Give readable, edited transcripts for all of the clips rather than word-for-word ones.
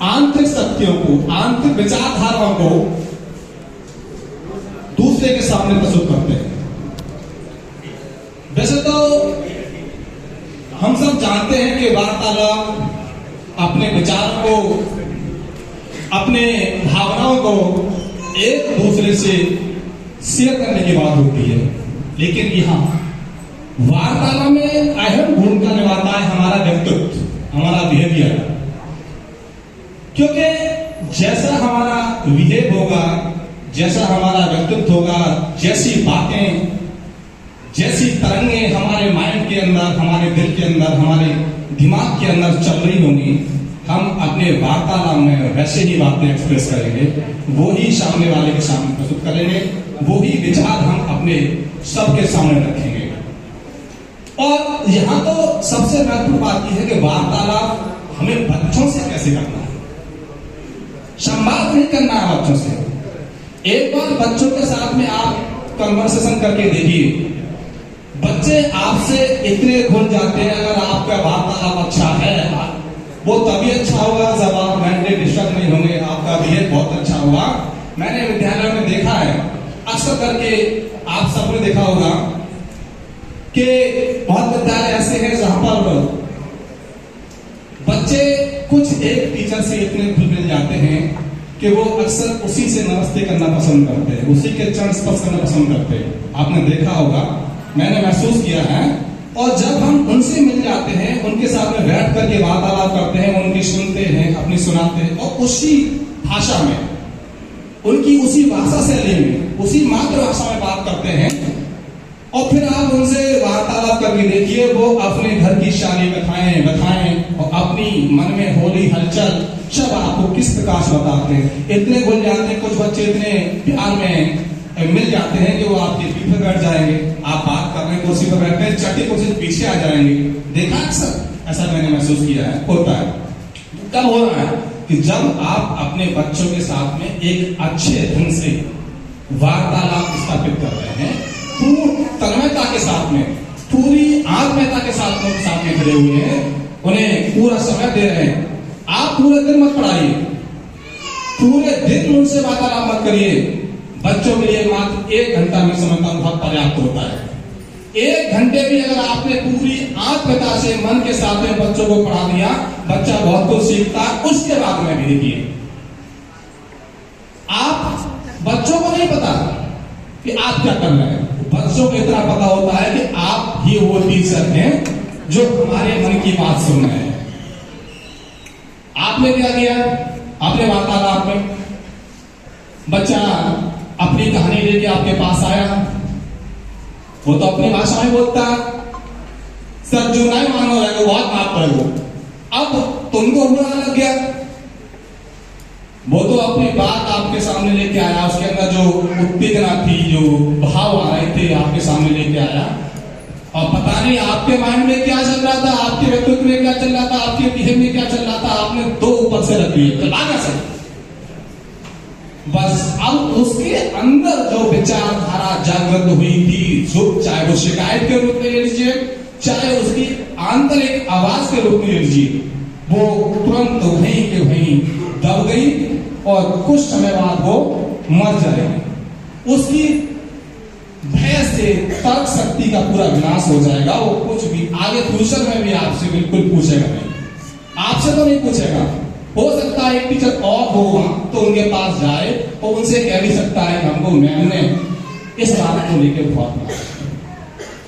आंतरिक शक्तियों को, आंतरिक विचारधाराओं को दूसरे के सामने प्रस्तुत करते हैं। वैसे तो हम सब जानते हैं कि वार्तालाप अपने विचारों को, अपने भावनाओं को एक दूसरे से शेयर करने की बात होती है, लेकिन यहां वार्तालाप में अहम भूमिका निभाता है हमारा व्यक्तित्व, हमारा बिहेवियर। क्योंकि जैसा हमारा बिहेव होगा, जैसा हमारा व्यक्तित्व होगा, जैसी बातें, जैसी तरंगें हमारे माइंड के अंदर, हमारे दिल के अंदर, हमारे दिमाग के अंदर चल रही होंगी, हम अपने वार्तालाप में वैसे ही बातें एक्सप्रेस करेंगे, वो ही सामने वाले के सामने प्रस्तुत करेंगे, वो ही विचार हम अपने सबके सामने रखेंगे। और यहां तो सबसे महत्वपूर्ण बात यह है कि वार्तालाप हमें बच्चों से कैसे करना है। संवाद नहीं करना है बच्चों से। एक बार बच्चों के साथ में आप कन्वर्सेशन करके देखिए, बच्चे आपसे इतने घुल जाते हैं। अगर आपका वार्तालाप अच्छा है, वो तभी अच्छा होगा जब आप मेंटली डिस्टर्ब नहीं होंगे, आपका बिहेव बहुत अच्छा होगा। मैंने विद्यालय में देखा है, अक्सर करके आप सबने देखा होगा कि बहुत विद्यालय ऐसे हैं जहां पर बच्चे कुछ एक टीचर से इतने घुल मिल जाते हैं कि वो अक्सर उसी से नमस्ते करना पसंद करते हैं, उसी के चरण स्पर्श करना पसंद करते हैं। आपने देखा होगा, मैंने महसूस किया है। और जब हम उनसे मिल जाते हैं, उनके साथ में बैठ करके वार्तालाप करते हैं, उनकी सुनते हैं, अपनी सुनाते हैं, और उसी भाषा में, उनकी उसी भाषा शैली में, उसी मातृभाषा में बात करते हैं, और फिर आप उनसे वार्तालाप करके देखिए, वो अपने घर की शादी कथाएं बताएं और अपनी मन में हो रही हलचल सब आपको किस प्रकार से बताते हैं। इतने घुल जाते हैं, कुछ बच्चे इतने प्यार में मिल जाते हैं कि वो आपके पीछे बैठ जाएंगे। आप बात कर रहे हैं, कुर्सी पर बैठते हैं, चट्टी कुर्सी पीछे आ जाएंगे। देखा अक्सर ऐसा मैंने महसूस किया है, होता है। कब हो रहा है कि जब आप अपने बच्चों के साथ में एक अच्छे ढंग से वार्तालाप स्थापित कर रहे हैं, पूर्ण तन्मयता के साथ में, पूरी आत्मीयता के साथ में उनके सामने खड़े हुए हैं, उन्हें पूरा समय दे रहे हैं। आप पूरे दिन मत पढ़ाइए, पूरे दिन उनसे वार्तालाप मत करिए। बच्चों के लिए मात्र 1 घंटा में समझता हूं बहुत पर्याप्त होता है। 1 घंटे भी अगर आपने पूरी आत्मीयता से मन के साथ में बच्चों को पढ़ा दिया, बच्चा बहुत कुछ सीखता है। उसके बाद में भी देखिए, आप बच्चों को नहीं पता कि आप क्या कर रहे हैं, बच्चों को इतना पता होता है कि आप ही वो टीचर हैं जो हमारे मन की बात सुन रहे हैं। आपने क्या किया, आपने वार्तालाप में बच्चा अपनी कहानी लेके आपके पास आया, वो तो अपनी भाषा में बोलता है, सर जो नहीं मानो है बहुत माफ कर दो। अब तुमको बुरा लग गया, वो तो अपनी बात आपके सामने लेके आया, उसके अंदर जो उत्तेजना थी, जो भाव आ रहे थे, आपके सामने लेके आया, और पता नहीं आपके माइंड में क्या चल रहा था, आपके व्यक्तित्व में क्या चल रहा था, आपके बिहेव में क्या चल रहा था, आपने 2 ऊपर से रख लिए, चलाना सही। बस अब उसके अंदर जो विचारधारा जागृत हुई थी, जो चाहे वो शिकायत के रूप में ले लीजिए, चाहे उसकी आंतरिक आवाज के रूप में ले लीजिए, वो तुरंत वहीं के वहीं दब गई और कुछ समय बाद वो मर जाएगी। उसकी भय से तर्क शक्ति का पूरा विनाश हो जाएगा। वो कुछ भी आगे फ्यूचर में भी आपसे बिल्कुल पूछेगा नहीं, आपसे तो नहीं पूछेगा। हो सकता है एक टीचर और हो तो उनके पास जाए और उनसे कह भी सकता है कि हमको मैम ने इस बात को लेकर बहुत,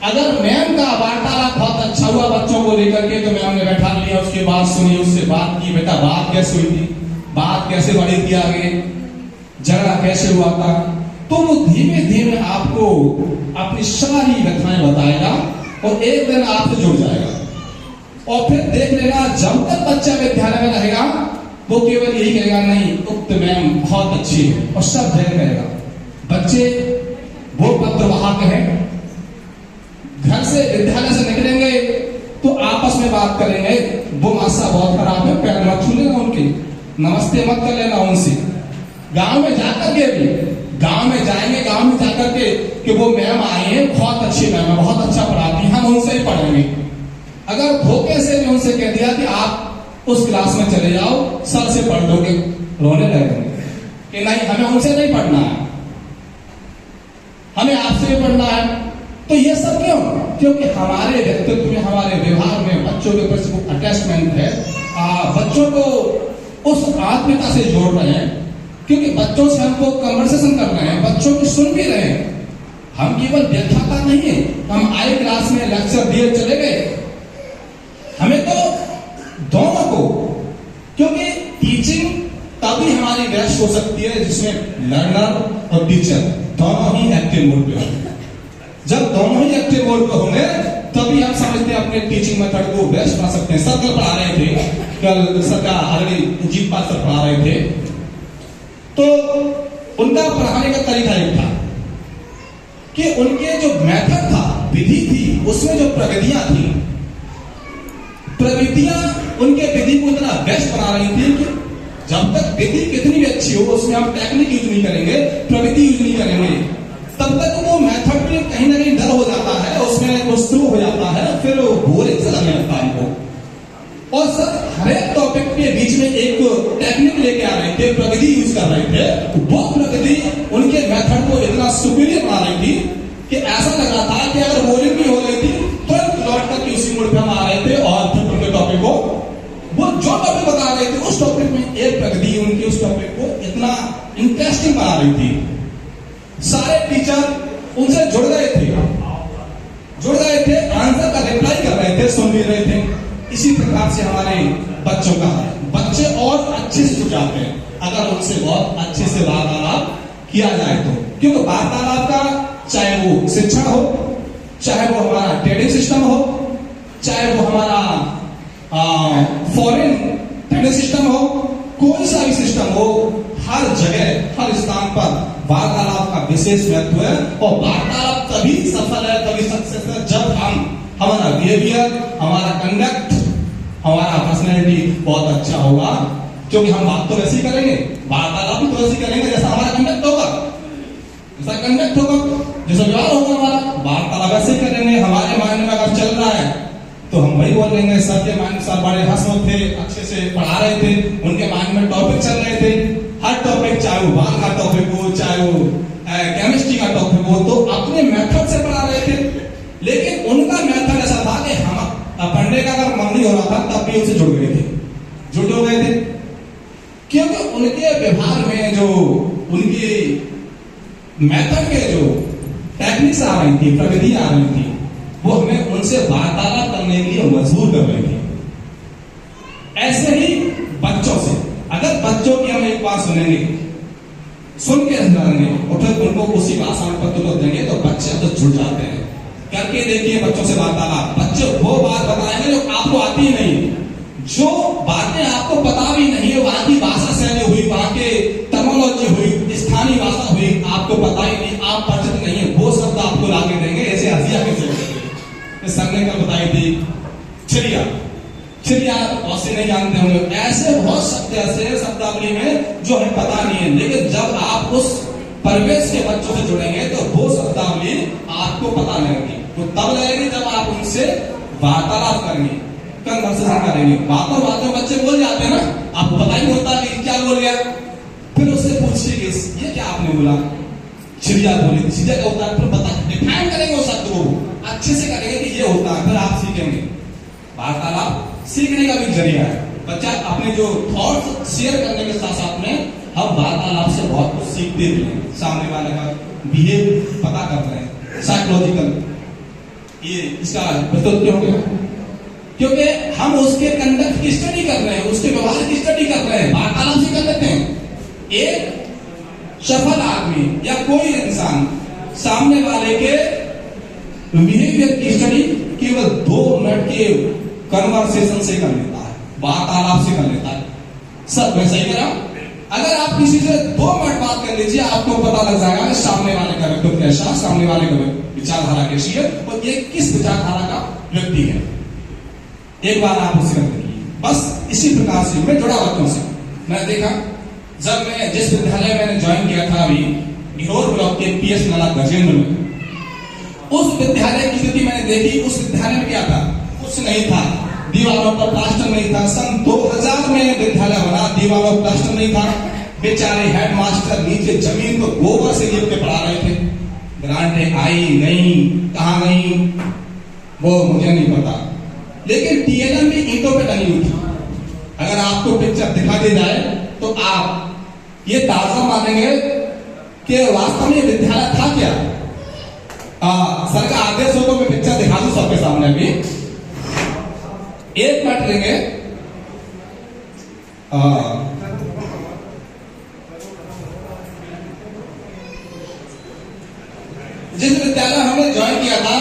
अगर मैम का वार्तालाप बहुत अच्छा हुआ बच्चों को लेकर के, तो मैम ने बैठा लिया, उसके बाद सुनी, उससे बात की, बेटा बात कैसे हुई थी, बात कैसे बढ़ी थी, आगे झगड़ा कैसे हुआ था, तो वो धीमे धीमे आपको अपनी सारी व्यथाएं बताएगा और एक दिन आपसे जुड़ जाएगा। और फिर देख लेगा, जब तक बच्चा विद्यालय में रहेगा वो केवल यही कहेगा, नहीं उक्त मैम बहुत अच्छी है, और सब जगह कहेगा। बच्चे वो पत्रवाहक हैं, घर से विद्यालय से निकलेंगे तो आपस में बात करेंगे, वो मासा बहुत खराब है, पैर मत छू लेना उनके, नमस्ते मत कर लेना उनसे। गांव में जाकर के भी, गांव में जाएंगे, गांव में जाकर के कि वो मैम आई है, बहुत अच्छी मैम है, बहुत अच्छा पढ़ाती है, हम उनसे ही पढ़ेंगे। अगर धोखे से भी उनसे कह दिया कि आप उस क्लास में चले जाओ, सर से पढ़ लोगे, रोने लगेंगे कि नहीं हमें उनसे नहीं पढ़ना है, हमें आपसे भी पढ़ना है। तो ये सब क्यों? क्योंकि हमारे व्यक्तित्व में, हमारे व्यवहार में बच्चों के प्रति जो अटैचमेंट है, बच्चों को उस आत्मीयता से जोड़ रहे हैं। क्योंकि बच्चों से हमको कन्वर्सेशन कर रहे हैं, बच्चों की सुन भी रहे हैं। हम केवल व्याख्याता नहीं है, हम आए क्लास में लेक्चर दिए चले गए। हमें तो दोनों को, क्योंकि टीचिंग तभी हमारी बेस्ट हो सकती है जिसमें लर्नर और टीचर दोनों ही एक्टिव मोड पे होंगे। जब दोनों ही एक्टिव मोड पे होंगे तभी हम समझते हैं अपने टीचिंग मेथड को बेस्ट बना सकते हैं। सर कल पढ़ा रहे थे, कल सर का जीत पाल सर पढ़ा रहे थे, तो उनका पढ़ाने का तरीका एक था कि उनके जो मेथड था, विधि थी, उसमें जो प्रविधियां थी, प्रविधियां उनके विधि को इतना बेस्ट बना रही थी कि जब तक विधि कितनी भी अच्छी हो, उसमें हम टेक्निक यूज नहीं करेंगे, प्रविधि यूज नहीं करेंगे, तब तक वो मेथड भी कहीं ना कहीं डल हो जाता है, उसमें वो स्लो हो जाता है, फिर वो बोरिंग से लगने लगता है हमको। और सर हर एक टॉपिक के बीच में एक टेक्निक लेके आ रहे थे, प्रविधि यूज कर रहे थे। वो प्रविधि उनके मेथड को इतना सुपीरियर बना रही थी कि ऐसा लग रहा था कि अगर बोरिंग भी हो रही थी तो लौट कर उसी मोड पे हम आ रहे थे और फिर उनके टॉपिक को, वो जो टॉपिक बता रहे थे उस टॉपिक में एक प्रविधि उनकी उस टॉपिक को इतना इंटरेस्टिंग बना रही थी। सारे टीचर उनसे जुड़ गए थे, आंसर का रिप्लाई कर रहे थे, सुन भी रहे थे। इसी प्रकार से हमारे बच्चों का है, बच्चे और अच्छे से जुड़ जाते हैं अगर उनसे बहुत अच्छे से वार्तालाप किया जाए तो। क्योंकि वार्तालाप का चाहे वो शिक्षा हो, चाहे वो हमारा ट्रेडिंग सिस्टम हो, चाहे वो हमारा फॉरेन ट्रेडिंग सिस्टम हो, कोई सा भी सिस्टम हो, हर जगह हर स्थान पर वार्तालाप का विशेष महत्व है। और वार्तालाप तभी सफल है, तभी सक्सेस है जब हमारा बिहेवियर, हमारा कंडक्ट, हमारा पर्सनैलिटी बहुत अच्छा होगा। क्योंकि हम बात तो वैसे ही करेंगे, वार्तालाप भी तो वैसे ही करेंगे जैसा हमारा कंडक्ट होगा, जैसा कंडक्ट होगा, जैसा व्यवहार होगा हमारा, वार्तालाप वैसे ही करेंगे। हमारे माइंड में अगर चल रहा है तो हम वही बोल लेंगे। सर के माइंड सर बड़े हंसमुख थे, अच्छे से पढ़ा रहे थे, उनके माइंड में टॉपिक चल रहे थे, हर टॉपिक, चाहे वो बाल का टॉपिक हो, चाहे वो केमिस्ट्री का टॉपिक हो, तो अपने मेथड से पढ़ा रहे थे। लेकिन उनका मेथड ऐसा था कि हम पढ़ने का अगर मन नहीं हो रहा था तब भी उनसे जुड़ गए थे। क्योंकि उनके व्यवहार में जो उनकी मेथड के जो टेक्निक्स आ रही थी, प्रविधि आ रही थी, वो हमें उनसे वार्तालाप करने के लिए मजबूर कर रही थी। ऐसे ही बच्चों से, अगर बच्चों की हम एक बात सुनेंगे, सुन के समझेंगे और फिर उनको उसी भाषा में पत्र देंगे तो बच्चे तो जुड़ जाते हैं। करके देखिए बच्चों से वार्तालाप, बच्चे वो बात बताएंगे जो आपको आती ही नहीं, जो बातें आपको पता भी नहीं है, वहां की भाषा शैली हुई, वहां के टर्मिनोलॉजी हुई, स्थानीय भाषा हुई, आपको पता ही नहीं, आप परिचित नहीं है, वो शब्द आपको लाके देंगे। ऐसे हंसिया कैसे सर ने कल बताई थी, चिड़िया बहुत से नहीं जानते होंगे, ऐसे बहुत शब्द ऐसे शब्दावली में जो हमें पता नहीं है। लेकिन जब आप उस परिवेश के बच्चों से जुड़ेंगे तो वो शब्दावली आपको पता लगेगी। तो तब लगेगी जब आप उनसे वार्तालाप करेंगे, कन्वर्सेशन करेंगे। बातों बच्चे बोल जाते हैं ना, आपको पता ही होता है कि क्या बोल गया, फिर उससे पूछिए ये क्या आपने बोला, चिड़िया बोली, चिड़िया क्या होता है, फिर बता डिफाइन करेंगे उस शब्द को, अच्छे से करेंगे कि ये होता है, फिर आप सीखेंगे। वार्तालाप सीखने का भी जरिया है। बच्चा अपने जो थॉट्स शेयर करने के साथ साथ में हम वार्तालाप से बहुत कुछ सीखते भी हैं, सामने वाले का बिहेव पता कर रहे हैं, साइकोलॉजिकल ये इसका प्रत्युत्तर हो गया। क्योंकि हम उसके कंडक्ट की स्टडी कर रहे हैं, उसके व्यवहार की स्टडी कर रहे हैं, वार्तालाप से कर लेते हैं। एक सफल आदमी या कोई इंसान सामने वाले के बिहेवियर की स्टडी केवल 2 मिनट के कन्वर्सेशन से कर लेता है, वार्तालाप से कर लेता है। सब मैं सही करा? अगर आप किसी से 2 मिनट बात कर लीजिए, आपको पता लग जाएगा कि सामने वाले का व्यक्तित्व कैसा, सामने वाले का विचारधारा कैसी है और ये किस विचारधारा का व्यक्ति है। एक बार आप उससे कर देखिए। बस इसी प्रकार से मैं जुड़ा बच्चों से, मैं देखा जब मैं जिस विद्यालय मैंने ज्वाइन किया था अभी घिरोर ब्लॉक के PS नाला गजेंद्र में, उस विद्यालय की स्थिति मैंने देखी। उस विद्यालय में क्या था, कुछ नहीं था, दीवारों पर प्लास्टर नहीं था। सन 2000 में विद्यालय बना, दीवारों पर प्लास्टर नहीं था। बेचारे हेडमास्टर नीचे जमीन को गोबर से लिप के पढ़ा रहे थे। ग्रांटें आई नहीं, कहां गई वो मुझे नहीं पता, लेकिन टीएलएम में ईंटों पे टंगी हुई थी। अगर आपको पिक्चर दिखा दी जाए तो आप ये ताजा मानेंगे कि वास्तव में विद्यालय था क्या। सर का आदेश हो तो मैं पिक्चर दिखा दूं सबके सामने अभी। एक मिनट लेंगे। जिस विद्यालय हमने ज्वाइन किया था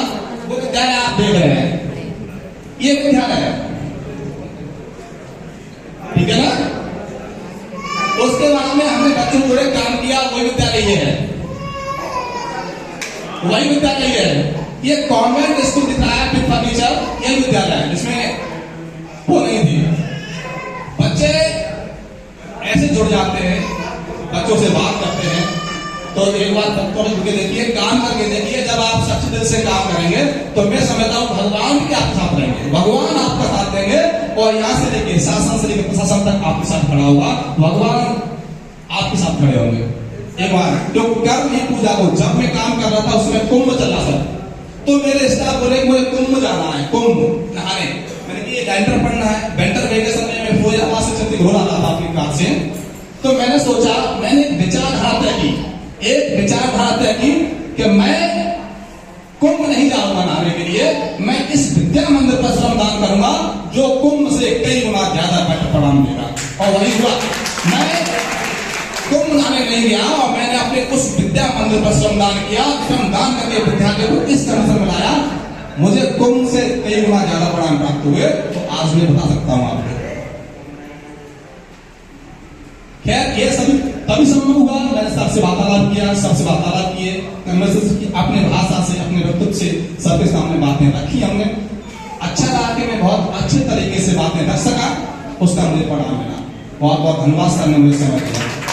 वो विद्यालय आप देख रहे हैं, ये विद्यालय है, ठीक है ना। उसके बाद में हमने बच्चों को काम किया, वही विद्यालय ये है, वही विद्यालय ये है। ये कॉन्वेंट स्कूल दिख रहा है विद फर्नीचर, यही विद्यालय है जिसमें वो नहीं थी। बच्चे ऐसे जुड़ जाते हैं, बच्चों से बात करते हैं। तो एक बार बच्चों में जुड़ के देखिए, काम करके देखिए। जब आप सच्चे दिल से काम करेंगे तो मैं समझता हूँ भगवान भी आपके साथ रहेंगे, भगवान आपका साथ देंगे। और यहाँ से लेके शासन से लेकर प्रशासन तक आपके साथ खड़ा होगा, भगवान आपके साथ खड़े होंगे। एक बार तो कर्म ही पूजा को जब मैं काम कर रहा था उसमें कुंभ चला सर, तो मेरे स्टाफ बोले मुझे कुंभ जाना है, कुंभ नहाने। मैंने कि ये बैंटर पढ़ना है, बैंटर वेकेशन में मैं फिरोजाबाद से छत्तीसगढ़ आ रहा था अपनी कार से। तो मैंने सोचा, मैंने विचारधारा तय की, एक विचारधारा तय की कि मैं कुंभ नहीं जाऊंगा नहाने के लिए, मैं इस विद्या मंदिर पर श्रमदान करूंगा जो कुंभ से कई गुना ज्यादा बेटर परिणाम देगा। और वही हुआ, मैं कुंभ नहाने नहीं गया और मैंने अपने उस विद्या मंदिर पर श्रमदान किया। श्रमदान करके विद्यार्थी को इस तरह से मिलाया, मुझे कुंभ से कई गुना ज्यादा परिणाम प्राप्त हुए। तो आज मैं बता सकता हूं आपको। खैर ये सभी तभी संभव हुआ, मैंने सबसे वार्तालाप किया, सबसे वार्तालाप किए, अपने भाषा से, अपने व्यक्तित्व से सबके सामने बातें रखी हमने। अच्छा लगा कि मैं बहुत अच्छे तरीके से बातें रख सका, उसका मुझे परिणाम मिला। बहुत बहुत धन्यवाद सर ने मुझे समय दिया।